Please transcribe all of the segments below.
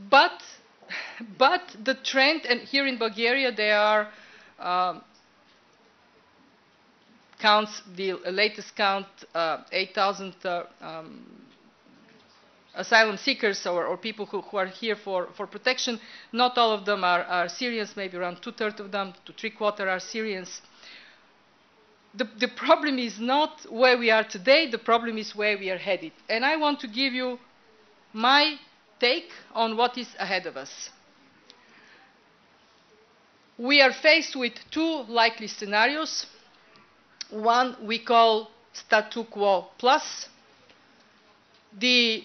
But, but the trend, and here in Bulgaria there are counts, the latest count, 8,000 asylum seekers or people who are here for protection. Not all of them are Syrians, maybe around 2/3 of them to 3/4 are Syrians. The problem is not where we are today, the problem is where we are headed. And I want to give you my take on what is ahead of us. We are faced with two likely scenarios. One we call statu quo plus. The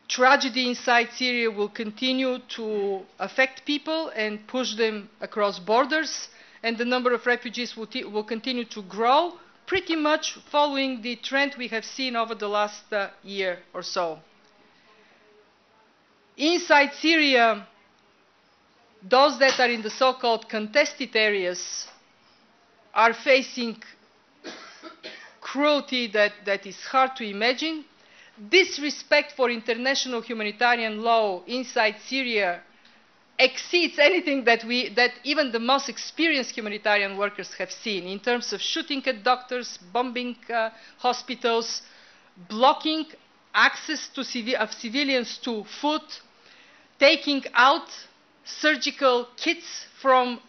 tragedy inside Syria will continue to affect people and push them across borders, and the number of refugees will continue to grow, pretty much following the trend we have seen over the last year or so. Inside Syria, those that are in the so-called contested areas are facing cruelty that is hard to imagine. Disrespect for international humanitarian law inside Syria exceeds anything that even the most experienced humanitarian workers have seen, in terms of shooting at doctors, bombing hospitals, blocking access of civilians to food, taking out surgical kits from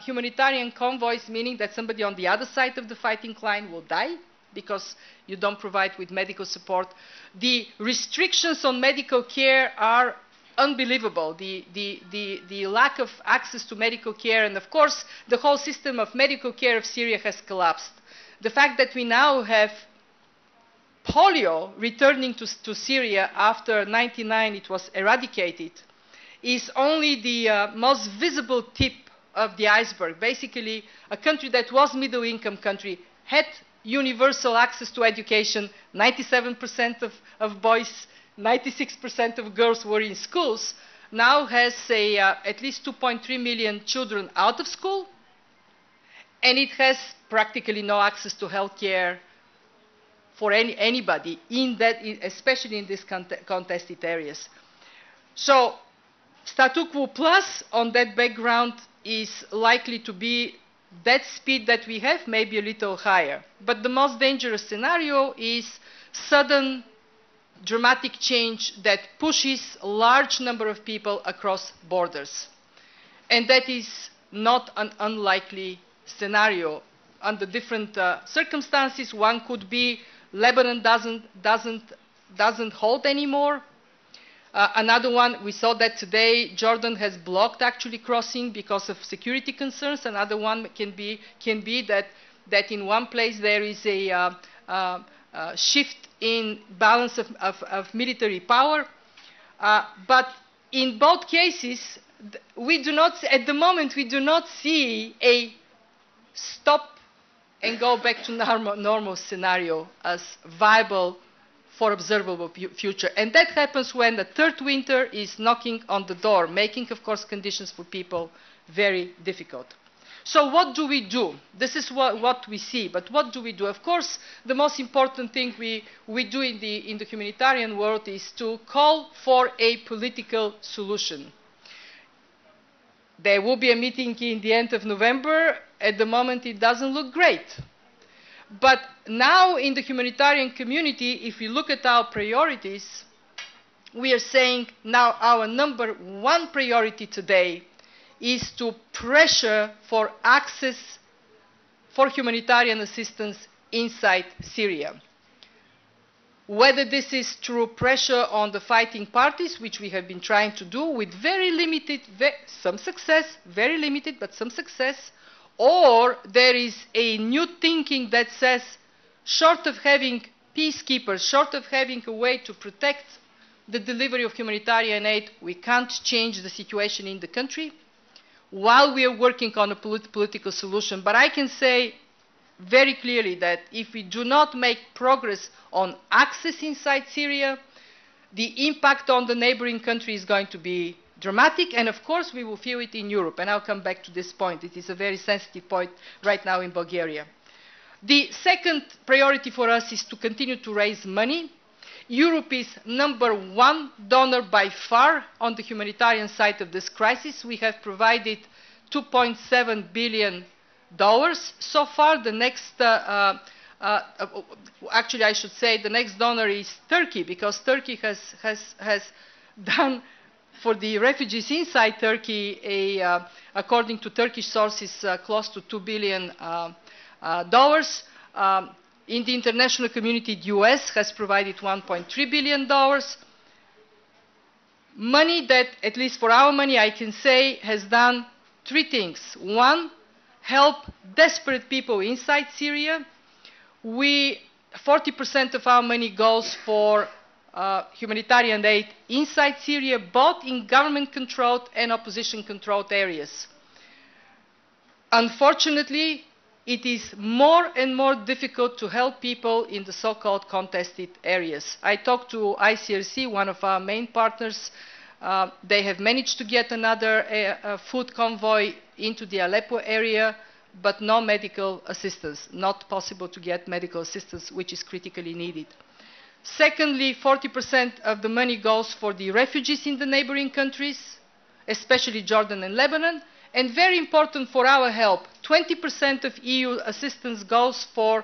humanitarian convoys, meaning that somebody on the other side of the fighting line will die because you don't provide with medical support. The restrictions on medical care are unbelievable. The lack of access to medical care, and of course the whole system of medical care of Syria has collapsed. The fact that we now have polio returning to Syria after 1999 it was eradicated is only the most visible tip of the iceberg. Basically, a country that was middle-income country had universal access to education. 97% of boys, 96% of girls were in schools. Now has at least 2.3 million children out of school, and it has practically no access to health care for anybody, especially in these contested areas. So, statu quo plus on that background is likely to be that speed that we have, maybe a little higher. But the most dangerous scenario is sudden, dramatic change that pushes a large number of people across borders. And that is not an unlikely scenario. Under different circumstances, one could be Lebanon doesn't hold anymore. Another one, we saw that today, Jordan has blocked actually crossing because of security concerns. Another one can be that in one place there is a shift in balance of military power. But in both cases, we do not, at the moment, we do not see a stop and go back to normal scenario as viable for observable future. And that happens when the third winter is knocking on the door, making, of course, conditions for people very difficult. So what do we do? This is what we see, but what do we do? Of course, the most important thing we do in the humanitarian world is to call for a political solution. There will be a meeting in the end of November. At the moment, it doesn't look great. But now in the humanitarian community, if we look at our priorities, we are saying now our number one priority today is to pressure for access for humanitarian assistance inside Syria. Whether this is through pressure on the fighting parties, which we have been trying to do with very limited, some success, very limited, but some success, or there is a new thinking that says, short of having peacekeepers, short of having a way to protect the delivery of humanitarian aid, we can't change the situation in the country while we are working on a political solution. But I can say very clearly that if we do not make progress on access inside Syria, the impact on the neighboring country is going to be dramatic, and of course we will feel it in Europe, and I'll come back to this point. It is a very sensitive point right now in Bulgaria. The second priority for us is to continue to raise money. Europe is #1 donor by far on the humanitarian side of this crisis. We have provided $2.7 billion so far. The next, actually I should say the next donor is Turkey, because Turkey has done for the refugees inside Turkey, according to Turkish sources, close to $2 billion. In the international community, the US has provided $1.3 billion. Money that, at least for our money, I can say, has done three things. One, help desperate people inside Syria. 40% of our money goes for humanitarian aid inside Syria, both in government-controlled and opposition-controlled areas. Unfortunately, it is more and more difficult to help people in the so-called contested areas. I talked to ICRC, one of our main partners. They have managed to get another food convoy into the Aleppo area, but no medical assistance. Not possible to get medical assistance, which is critically needed. Secondly, 40% of the money goes for the refugees in the neighboring countries, especially Jordan and Lebanon. And very important for our help, 20% of EU assistance goes for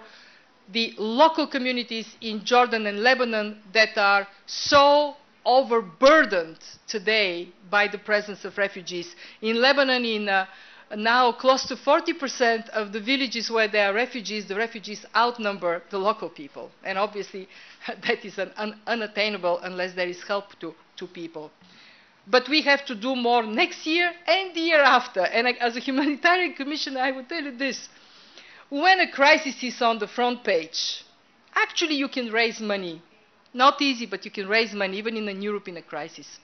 the local communities in Jordan and Lebanon that are so overburdened today by the presence of refugees. In Lebanon, now close to 40% of the villages where there are refugees, the refugees outnumber the local people. And obviously that is unattainable unless there is help to people. But we have to do more next year and the year after. And as a humanitarian commissioner, I will tell you this. When a crisis is on the front page, actually you can raise money. Not easy, but you can raise money, even in Europe in a crisis.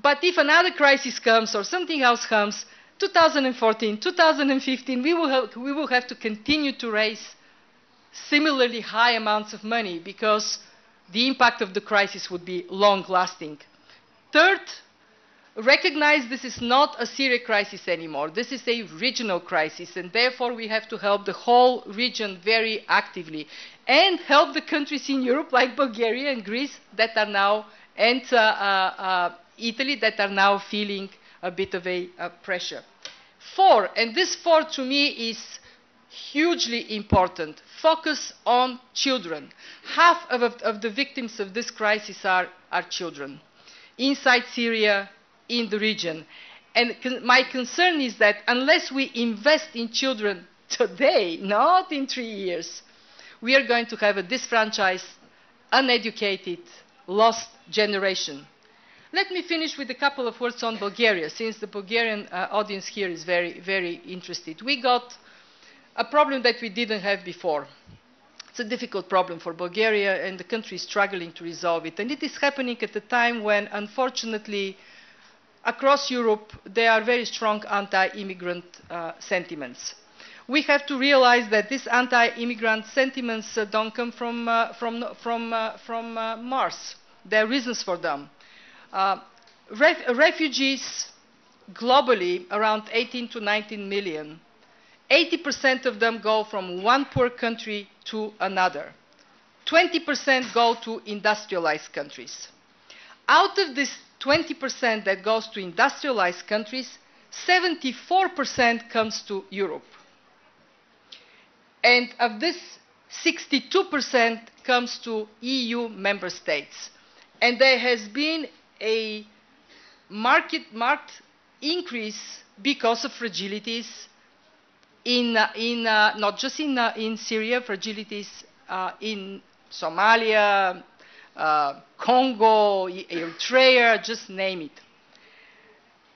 But if another crisis comes or something else comes, 2014, 2015, we will have to continue to raise similarly high amounts of money because the impact of the crisis would be long-lasting. Third, recognize this is not a Syria crisis anymore. This is a regional crisis, and therefore we have to help the whole region very actively and help the countries in Europe like Bulgaria and Greece that are now, and Italy, that are now feeling a bit of a pressure. Four, and this four to me is hugely important, focus on children. Half of the victims of this crisis are children inside Syria, in the region. And my concern is that unless we invest in children today, not in 3 years, we are going to have a disfranchised, uneducated, lost generation. Let me finish with a couple of words on Bulgaria, since the Bulgarian audience here is very, very interested. We got a problem that we didn't have before. It's a difficult problem for Bulgaria, and the country is struggling to resolve it. And it is happening at a time when, unfortunately, across Europe, there are very strong anti-immigrant sentiments. We have to realize that these anti-immigrant sentiments don't come from Mars. There are reasons for them. Refugees globally, around 18 to 19 million, 80% of them go from one poor country to another. 20% go to industrialized countries. Out of this 20% that goes to industrialized countries, 74% comes to Europe. And of this, 62% comes to EU member states. And there has been a marked increase because of fragilities not just in Syria, fragilities in Somalia, Congo, Eritrea, just name it.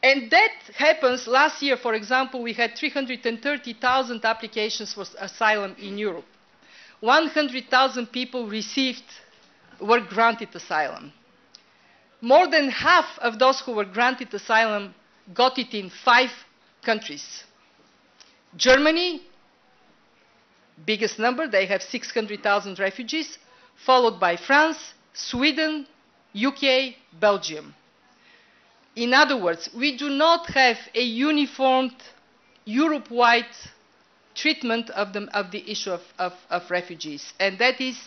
And that happens. Last year, for example, we had 330,000 applications for asylum in Europe. 100,000 people were granted asylum. More than half of those who were granted asylum got it in 5 countries. Germany, biggest number, they have 600,000 refugees, followed by France, Sweden, UK, Belgium. In other words, we do not have a uniformed, Europe-wide treatment of the issue of refugees. And that is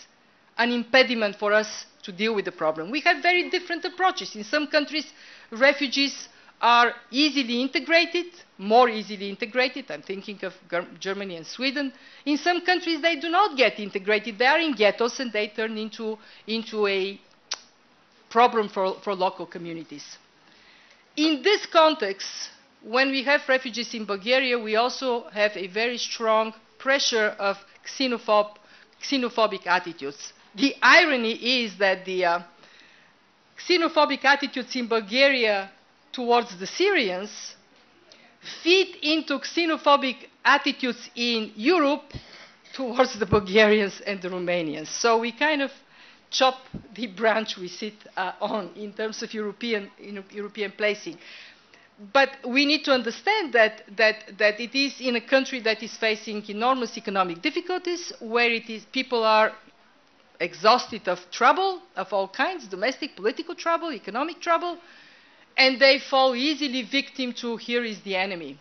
an impediment for us to deal with the problem. We have very different approaches. In some countries, refugees are easily integrated, more easily integrated. I'm thinking of Germany and Sweden. In some countries, they do not get integrated. They are in ghettos and they turn into a problem for local communities. In this context, when we have refugees in Bulgaria, we also have a very strong pressure of xenophobic attitudes. The irony is that the xenophobic attitudes in Bulgaria towards the Syrians feed into xenophobic attitudes in Europe towards the Bulgarians and the Romanians. So we kind of chop the branch we sit on in terms of European placing. But we need to understand that it is in a country that is facing enormous economic difficulties, where people are exhausted of trouble of all kinds, domestic, political trouble, economic trouble, and they fall easily victim to here is the enemy.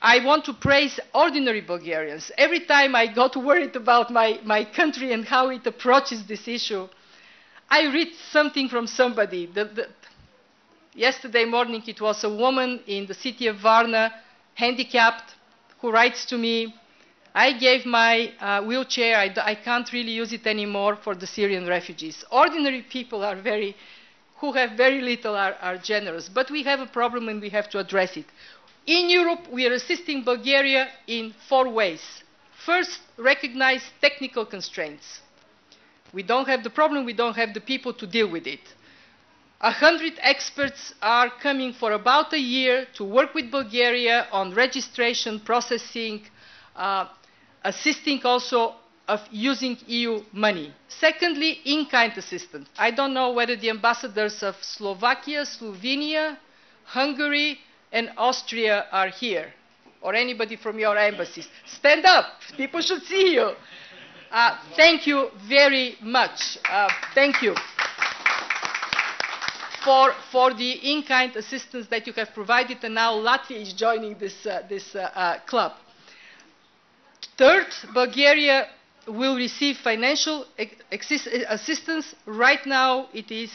I want to praise ordinary Bulgarians. Every time I got worried about my country and how it approaches this issue, I read something from somebody. Yesterday morning it was a woman in the city of Varna, handicapped, who writes to me, I gave my wheelchair, I can't really use it anymore for the Syrian refugees. Ordinary people are who have very little are generous, but we have a problem and we have to address it. In Europe, we are assisting Bulgaria in 4 ways. First, recognize technical constraints. We don't have the problem, we don't have the people to deal with it. 100 experts are coming for about a year to work with Bulgaria on registration, processing, assisting also of using EU money. Secondly, in-kind assistance. I don't know whether the ambassadors of Slovakia, Slovenia, Hungary, and Austria are here, or anybody from your embassies. Stand up, people should see you. Thank you very much. Thank you for the in-kind assistance that you have provided, and now Latvia is joining this club. Third, Bulgaria will receive financial assistance. Right now, it is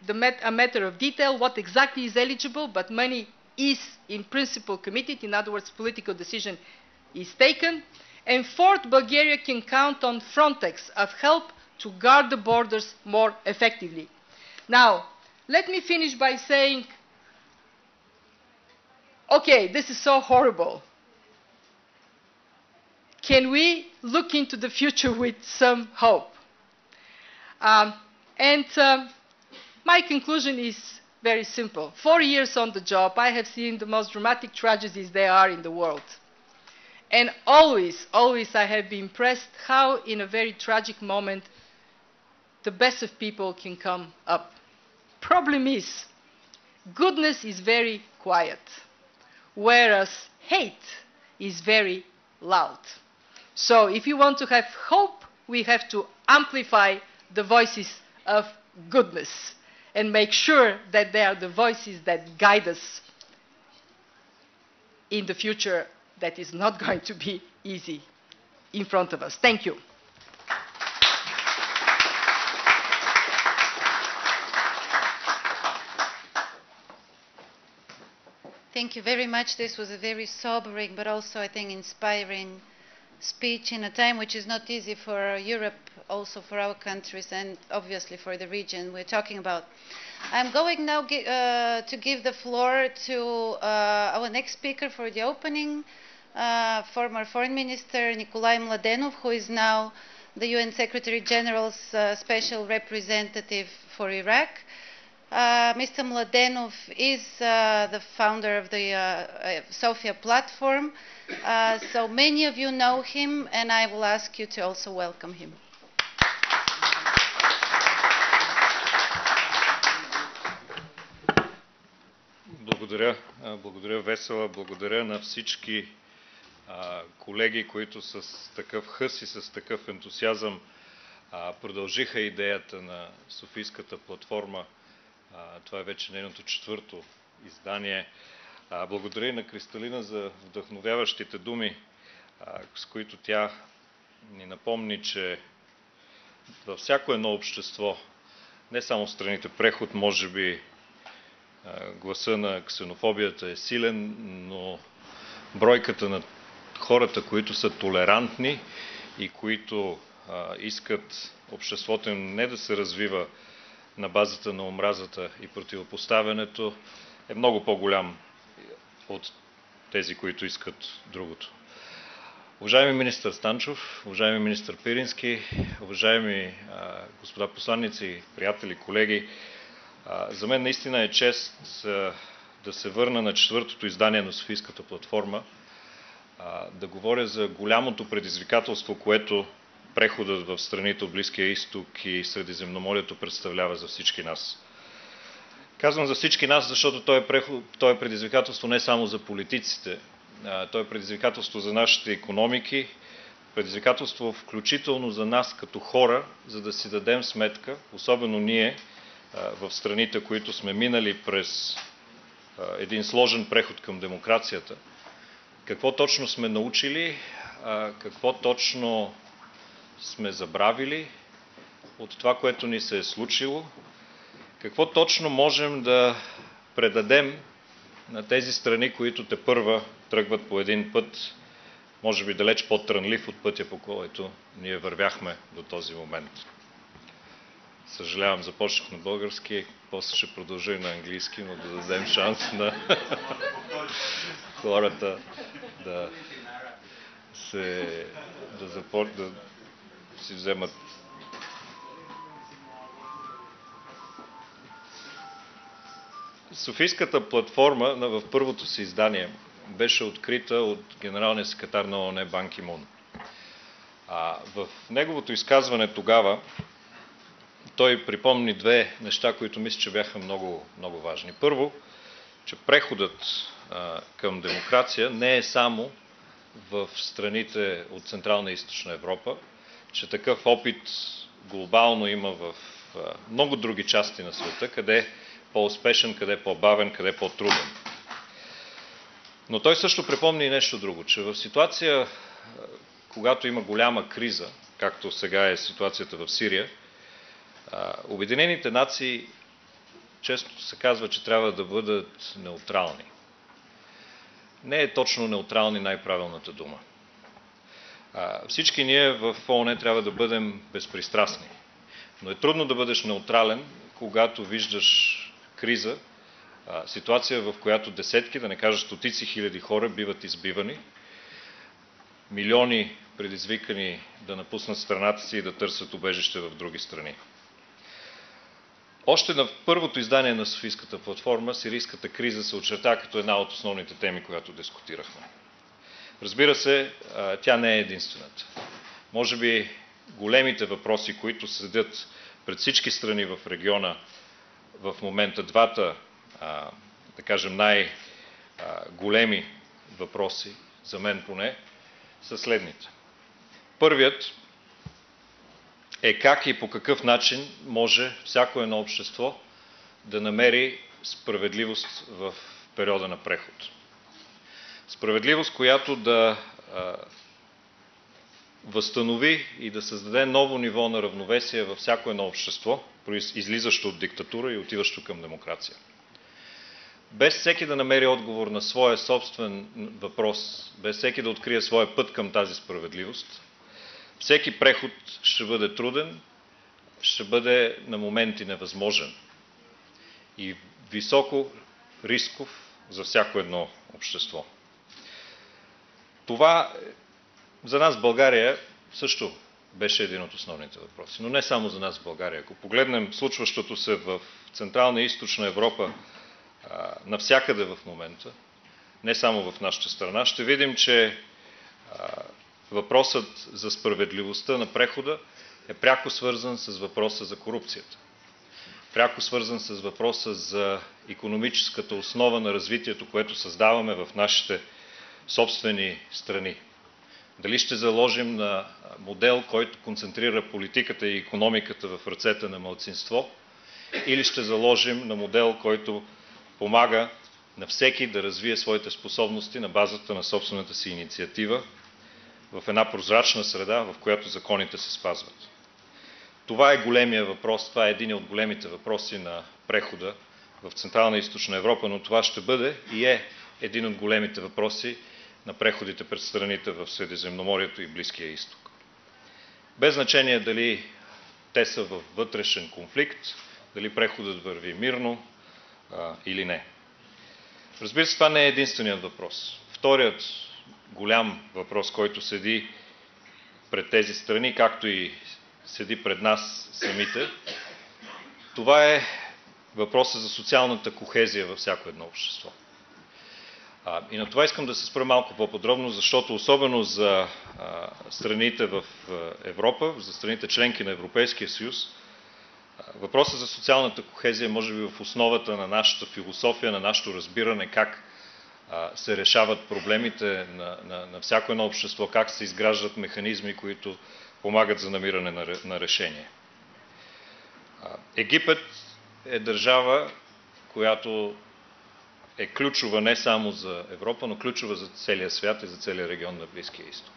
a matter of detail what exactly is eligible, but money is in principle committed. In other words, political decision is taken. And fourth, Bulgaria can count on Frontex of help to guard the borders more effectively. Now, let me finish by saying, okay, this is so horrible. Can we look into the future with some hope? My conclusion is very simple. 4 years on the job, I have seen the most dramatic tragedies there are in the world. And always, always I have been impressed how in a very tragic moment the best of people can come up. Problem is, goodness is very quiet, whereas hate is very loud. So if you want to have hope, we have to amplify the voices of goodness and make sure that they are the voices that guide us in the future that is not going to be easy in front of us. Thank you. Thank you very much. This was a very sobering but also, I think, inspiring speech in a time which is not easy for Europe, also for our countries and obviously for the region we're talking about. I'm going now to give the floor to our next speaker for the opening, former Foreign Minister Nikolai Mladenov, who is now the UN Secretary General's Special Representative for Iraq. Mr. Mladenov is the founder of the Sofia platform, so many of you know him, and I will ask you to also welcome him. Благодаря, Весела. Благодаря на всички колеги, които с такъв хъс и с такъв ентусиазъм продължиха идеята на Софийската платформа. Това е вече нейното 4-то издание. Благодаря и на Кристалина за вдъхновяващите думи, с които тя ни напомни, че във всяко едно общество, не само в страните преход, може би гласа на ксенофобията е силен, но бройката на хората, които са толерантни и които искат обществото им не да се развива на базата на омразата и противопоставянето, е много по-голям от тези, които искат другото. Уважаеми министър Станчов, уважаеми министър Пирински, уважаеми господа посланници, приятели, колеги, за мен наистина е чест да се върна на 4-то издание на Софийската платформа, да говоря за голямото предизвикателство, което преходът в страните от Близкия изток и Средиземноморието представлява за всички нас. Казвам за всички нас, защото то е предизвикателство не само за политиците, то е предизвикателство за нашите икономики, предизвикателство включително за нас като хора, за да си дадем сметка, особено ние в страните, които сме минали през един сложен преход към демокрацията, какво точно сме научили, какво точно сме забравили от това, което ни се е случило, какво точно можем да предадем на тези страни, които тепърва тръгват по един път, може би далеч по-трънлив от пътя, по който ние вървяхме до този момент. Съжалявам, започнах на български, после ще продължа и на английски, но да дадем шанс на хората да си вземат Софийската платформа в първото си издание беше открита от генералния секретар на ООН Бан Ки Мун. В неговото изказване тогава той припомни две неща, които мисля, че бяха много, много важни. Първо, че преходът към демокрация не е само в страните от Централна и Източна Европа, че такъв опит глобално има в много други части на света, къде е по-успешен, къде е по-бавен, къде е по-труден. Но той също припомни и нещо друго, че в ситуация, когато има голяма криза, както сега е ситуацията в Сирия, Обединените нации често се казва, че трябва да бъдат неутрални. Не е точно неутрални най-правилната дума. Всички ние в ООН трябва да бъдем безпристрастни. Но е трудно да бъдеш неутрален, когато виждаш криза, ситуация, в която десетки, да не кажа стотици хиляди хора биват избивани, милиони предизвикани да напуснат страната си и да търсят убежище в други страни. Още на първото издание на Софийската платформа сирийската криза се очерта като една от основните теми, която дискутирахме. Разбира се, тя не е единствената. Може би големите въпроси, които седят пред всички страни в региона в момента, двата, да кажем, най-големи въпроси, за мен поне, са следните. Първият е как и по какъв начин може всяко едно общество да намери справедливост в периода на преход. Справедливост, която да възстанови и да създаде ново ниво на равновесие във всяко едно общество, излизащо от диктатура и отиващо към демокрация. Без всеки да намери отговор на своя собствен въпрос, без всеки да открие своя път към тази справедливост, всеки преход ще бъде труден, ще бъде на моменти невъзможен и високо рисков за всяко едно общество. Това за нас в България също беше един от основните въпроси. Но не само за нас в България. Ако погледнем случващото се в Централна и Източна Европа, навсякъде в момента, не само в нашата страна, ще видим, че въпросът за справедливостта на прехода е пряко свързан с въпроса за корупцията. Пряко свързан с въпроса за икономическата основа на развитието, което създаваме в нашите собствени страни. Дали ще заложим на модел, който концентрира политиката и икономиката в ръцете на малцинство, или ще заложим на модел, който помага на всеки да развие своите способности на базата на собствената си инициатива в една прозрачна среда, в която законите се спазват. Това е големия въпрос, това е един от големите въпроси на прехода в Централна и Източна Европа, но това ще бъде и е един от големите въпроси на преходите пред страните в Средиземноморието и Близкия изток. Без значение дали те са във вътрешен конфликт, дали преходът върви мирно или не. Разбира се, това не е единственият въпрос. Вторият голям въпрос, който седи пред тези страни, както и седи пред нас самите, това е въпросът за социалната кохезия във всяко едно общество. И на това искам да се спра малко по-подробно, защото особено за страните в Европа, за страните членки на Европейския съюз, въпросът за социалната кохезия може би в основата на нашата философия, на нашето разбиране как се решават проблемите на всяко едно общество, как се изграждат механизми, които помагат за намиране на решение. Египет е държава, която е ключова не само за Европа, но ключова за целия свят и за целия регион на Близкия изток.